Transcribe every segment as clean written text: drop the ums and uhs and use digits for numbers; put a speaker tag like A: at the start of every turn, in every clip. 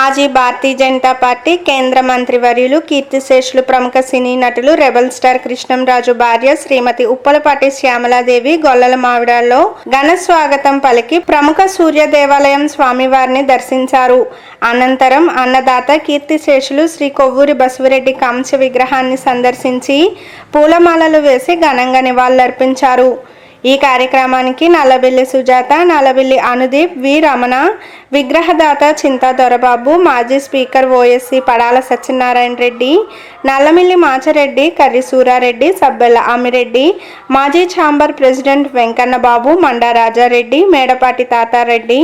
A: మాజీ భారతీయ జనతా పార్టీ కేంద్ర మంత్రివర్యులు కీర్తిశేషులు ప్రముఖ సినీ నటులు రెబల్ స్టార్ కృష్ణంరాజు భార్య శ్రీమతి ఉప్పలపాటి శ్యామలాదేవి గొల్లల మావిడాల్లో ఘన స్వాగతం పలికి ప్రముఖ సూర్య దేవాలయం స్వామివారిని దర్శించారు. అనంతరం అన్నదాత కీర్తిశేషులు శ్రీ కొవ్వూరి బసవరెడ్డి కాంస్య విగ్రహాన్ని సందర్శించి పూలమాలలు వేసి ఘనంగా నివాళులర్పించారు. ఈ కార్యక్రమానికి నల్లబెల్లి సుజాత, నల్లబెల్లి అనుదీప్, వి రమణ, విగ్రహదాత చింతా దొరబాబు, మాజీ స్పీకర్ ఓఎస్సీ పడాల సత్యనారాయణ రెడ్డి, నల్లమిల్లి మాచరెడ్డి, కర్రి సూరారెడ్డి, సబ్బెల్ల అమ్మిరెడ్డి, మాజీ chamber president Venkanna Babu, Manda Rajareddy, Medapati Tata Reddy,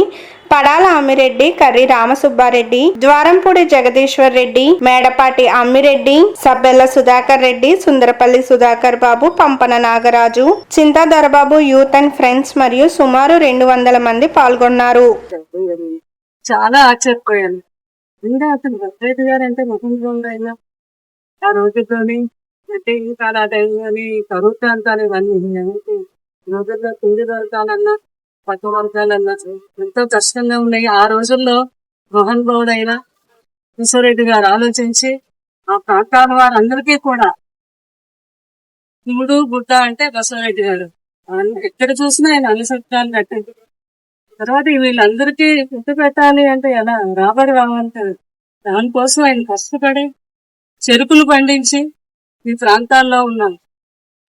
A: Padala Ammireddy, Karri Ramasubba Reddy, Dwarampudi Jagadishwar Reddy, Medapati Ammireddy, Sabbella Sudhakar Reddy, Sundarapalli Sudhakar Babu, Pampana Nagaraju, Chinta Dorababu youth and friends మరియు సుమారు 200 మంది పాల్గొన్నారు.
B: చాలా ఆశ్చర్యపోయాను. ఇంకా అతను భద్రేట్ గారు అంటే ముఖ్యంగా అయినా ఆ రోజుల్లోని అంటే ఇంకా ఆ టైంలోని కరువు ప్రాంతాలు ఇవన్నీ రోజుల్లో తిండి దొరకాలన్నా పక్క వర్గాలన్నా ఎంతో కష్టంగా ఉన్నాయి. ఆ రోజుల్లో మోహన్ గౌడ్ అయినా కిషోరెడ్డి గారు ఆలోచించి ఆ ప్రాంతాల వారందరికీ కూడా శివుడు గుడ్డ అంటే బసవరెడ్డి గారు ఎక్కడ చూసినా ఆయన అన్ని సత్యాలు కట్టింది. తర్వాత వీళ్ళందరికీ గుర్తు పెట్టాలి అంటే ఎలా రాబడి రావాలంటారు. దానికోసం ఆయన కష్టపడి చెరుకులు పండించి ఈ ప్రాంతాల్లో ఉన్న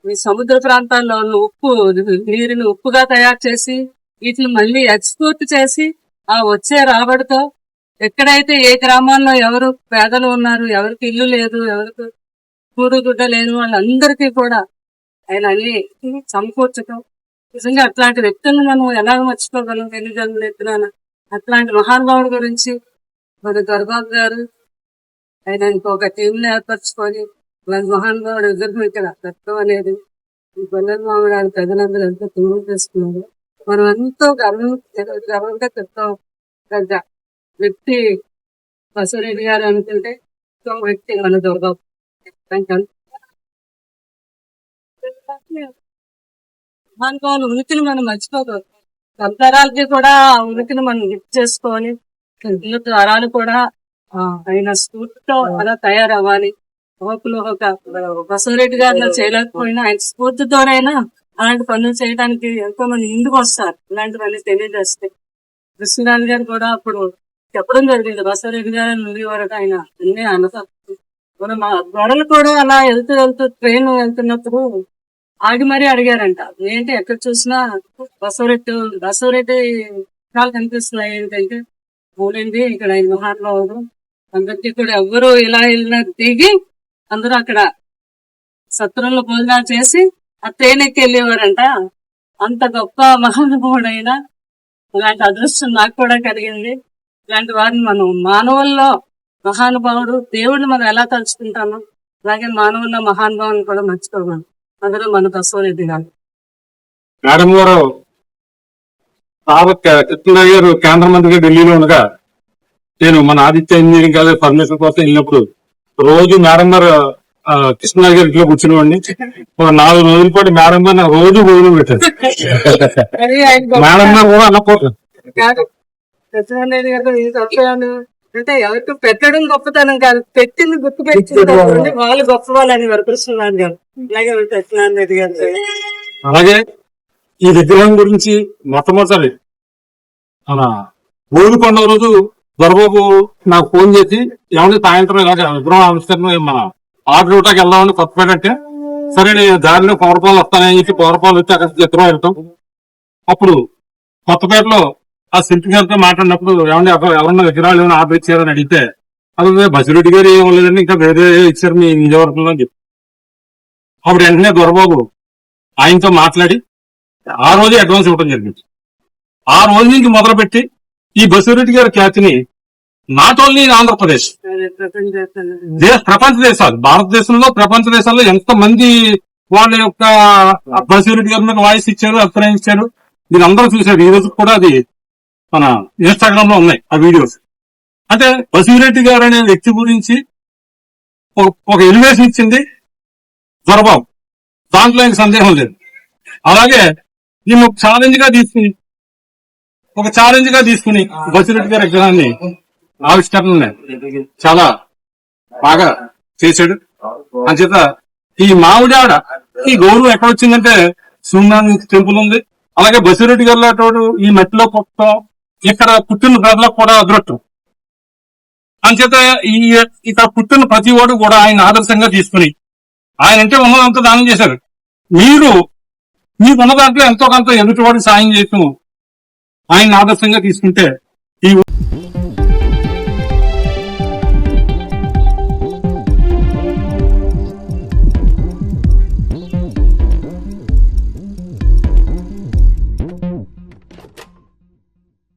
B: ఈ సముద్ర ప్రాంతాల్లో ఉన్న ఉప్పు నీరుని ఉప్పుగా తయారు చేసి వీటిని మళ్ళీ ఎక్స్పోర్ట్ చేసి ఆ వచ్చే రాబడితో ఎక్కడైతే ఏ గ్రామాల్లో ఎవరు పేదలు ఉన్నారు, ఎవరికి ఇల్లు లేదు, ఎవరికి కూడుగుడ్డ లేదు, వాళ్ళందరికీ కూడా ఆయన అన్ని సమకూర్చడం. నిజంగా అట్లాంటి వ్యక్తులను మనం ఎలా మర్చిపోగలం ఎన్ని జన్మలు ఎత్తున. అట్లాంటి మహానుభావుడి గురించి మన దొరబాబు గారు ఆయన ఇంకొక టీంని ఏర్పరచుకొని మహానుభావుడు విగ్రహం ఇక్కడ తత్వం అనేది ఈ గొల్లల మామిడి ప్రజలందరూ ఎంతో తీర్మానం చేసుకున్నారు. మనం ఎంతో గర్వంగా చెప్తాం. పెద్ద వ్యక్తి బసవరెడ్డి గారు అనుకుంటే ఇంకో వ్యక్తి మన దొరబాబు. మహానుభావుల ఉనికిని మనం మర్చిపోకూడదు. తరాలకి కూడా ఆ ఉనికిని మనం లిఫ్ట్ చేసుకొని తరాలు కూడా ఆయన స్ఫూర్తితో అలా తయారవ్వాలి. ఒక బసవరెడ్డి గారిలో చేయలేకపోయినా ఆయన స్ఫూర్తితోనైనా అలాంటి పనులు చేయడానికి ఎంతో మంది ముందుకు వస్తారు. ఇలాంటి పనులు తెలియజేస్తే కృష్ణరాజు గారు కూడా అప్పుడు చెప్పడం జరిగింది. బసవరెడ్డి గారు నుండి వరకు ఆయన అన్ని అనుభవం. మన మా గొడవలు కూడా అలా వెళ్తూ ట్రైన్ వెళ్తున్నప్పుడు ఆగి మరీ అడిగారంట, ఏంటి ఎక్కడ చూసినా బసవరెడ్డి కాలు కనిపిస్తున్నాయి ఏంటంటే మూలండి ఇక్కడ ఆయన మహానుభావుడు. అందరికీ కూడా ఎవ్వరు ఇలా వెళ్ళినా దిగి అందరూ అక్కడ సత్రంలో భోజనాలు చేసి ఆ ట్రైన్ ఎక్కి వెళ్ళేవారంట. అంత గొప్ప మహానుభావుడైనా ఇలాంటి అదృష్టం నాకు కూడా కలిగింది. ఇలాంటి వారిని మనం మానవుల్లో మహానుభావుడు దేవుడిని మనం ఎలా తలుచుకుంటామో అలాగే మానవుల్లో మహానుభావుని కూడా మర్చిపోవాలి. అందులో మన బసవరెడ్డి గారు
C: మేడం గారు కృష్ణరాజు గారు కేంద్ర మంత్రిగా ఢిల్లీలో ఉండగా నేను మన ఆదిత్య ఇంజనీరింగ్ కాలేజ్ పర్మిషన్ కోసం వెళ్ళినప్పుడు రోజు మేడం గారు కృష్ణరాజు గారి ఇంట్లో కూర్చునేవాడిని. ఒక 4 రోజుల పాటు మేడం గారు నాకు రోజు భోజనం పెట్టారు. మేడం గారు కూడా అన్నపోతారు
B: అంటే ఎవరికి పెట్టడం గొప్పతనం కాదు, పెట్టింది గుర్తు పెట్టి వాళ్ళు గొప్ప వాళ్ళని వరకృష్ణరాజు గారు అలాగే సత్యనారాయణ గారు.
C: అలాగే ఈ విగ్రహం గురించి మొట్టమొదటి మన ఊరి పండుగ రోజు దొరబాబు నాకు ఫోన్ చేసి ఏమంటే సాయంత్రం ఇలాగ విగ్రహం ఆవిష్కరణ మన ఆర్డర్ ఇవ్వటానికి వెళ్దామని కొత్తపేట అంటే సరే నేను దారిలో పౌరపాలు వస్తానని చెప్పి పౌరపాలు వచ్చి అక్కడ చిత్రం వెళ్తాం. అప్పుడు కొత్తపేటలో ఆ శిల్పి గారితో మాట్లాడినప్పుడు ఏమంటే అక్కడ ఎవరన్నా విగ్రహాలు ఏమైనా ఆర్డర్ ఇచ్చారని అడిగితే అదే బసిరెడ్డి గారు ఏం లేదండి ఇంకా వేరే ఇచ్చారు మీ నిజవర్గంలో అని చెప్పి అప్పుడు వెంటనే దొరబాబు ఆయనతో మాట్లాడి ఆ రోజే అడ్వాన్స్ ఇవ్వడం జరిగింది. ఆ రోజు నుంచి మొదలుపెట్టి ఈ బసిరెడ్డి గారి ఖ్యాతిని నాట్ ఓన్లీ ఇన్ ఆంధ్రప్రదేశ్, ప్రపంచ దేశాలు, భారతదేశంలో ప్రపంచ దేశాల్లో ఎంత మంది వాళ్ళ యొక్క బసిరెడ్డి గారి మీద వాయిస్ ఇచ్చారు, అభిప్రాయించారు. మీరు అందరూ చూశారు. ఈ రోజు కూడా అది మన ఇన్స్టాగ్రామ్ లో ఉన్నాయి ఆ వీడియోస్. అంటే బసిరెడ్డి గారు అనే వ్యక్తి గురించి ఒక ఎలివేషన్ ఇచ్చింది దొరబాబు, దాంట్లో ఇంక సందేహం లేదు. అలాగే దీన్ని ఒక ఛాలెంజ్ గా తీసుకుని బసిరెడ్డి గారి విగ్రహాన్ని ఆవిష్కరణ చాలా బాగా చేశాడు. అంచేత ఈ మామిడాడ ఈ గౌరవం ఎక్కడ వచ్చిందంటే సున్నాని టెంపుల్ ఉంది, అలాగే బసిరెడ్డి గారు ఈ మట్టిలో పుట్టడం ఇక్కడ పుట్టిన ప్రజలకు కూడా అదృష్టం. అంచేత ఇక్కడ పుట్టిన ప్రతి వాడు కూడా ఆయన ఆదర్శంగా తీసుకుని ఆయన అంటే ఉన్నదంతా దానం చేశారు. మీకున్న దాంట్లో ఎంతో కొంత ఎదుటివాడికి సాయం చేస్తూ ఆయన ఆదర్శంగా తీసుకుంటే